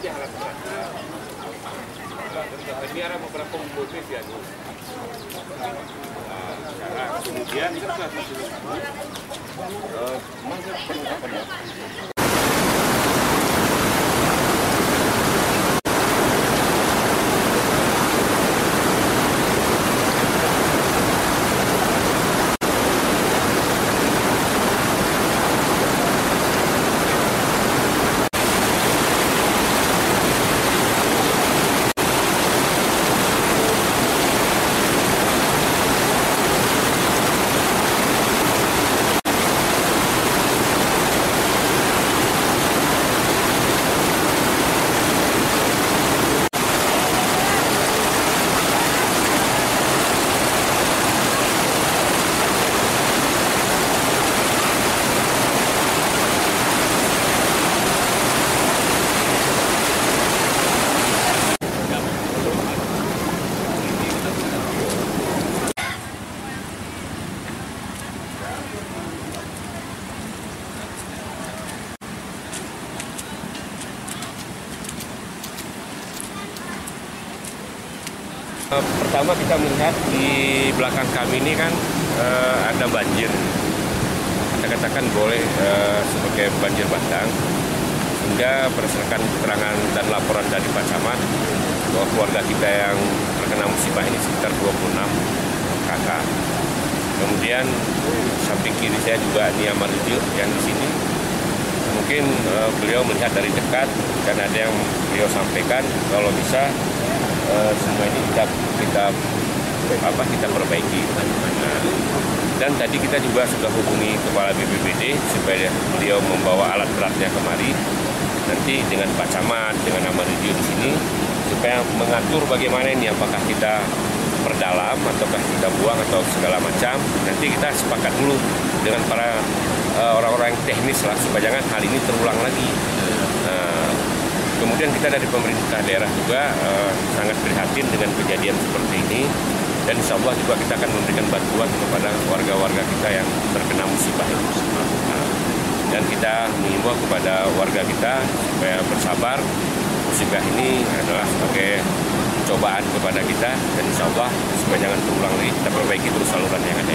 aja alat beratnya. Ini ada beberapa motif ya tuh. Nah, kemudian kita sudah masuk perlengkapan ya. Pertama kita melihat di belakang kami ini kan ada banjir. Kita katakan boleh sebagai banjir bandang. Hingga berdasarkan keterangan dan laporan dari Pak Camat bahwa keluarga kita yang terkena musibah ini sekitar 26 kakak. Kemudian samping kiri saya juga Nia Marujo yang di sini. Mungkin beliau melihat dari dekat karena ada yang beliau sampaikan kalau bisa semua ini kita perbaiki. Nah, dan tadi kita juga sudah hubungi kepala BPBD supaya beliau membawa alat beratnya kemari. Nanti dengan Pak Camat, dengan Amarujo di sini supaya mengatur bagaimana ini, apakah kita perdalam ataukah kita buang atau segala macam. Nanti kita sepakat dulu dengan para orang-orang yang teknis lah supaya jangan hal ini terulang lagi. Kemudian kita dari pemerintah daerah juga sangat prihatin dengan kejadian seperti ini, dan insya Allah juga kita akan memberikan bantuan kepada warga-warga kita yang terkena musibah ini. Dan kita mengimbau kepada warga kita supaya bersabar. Musibah ini adalah sebagai cobaan kepada kita, dan insya Allah supaya jangan terulang lagi, kita perbaiki terus saluran yang ada.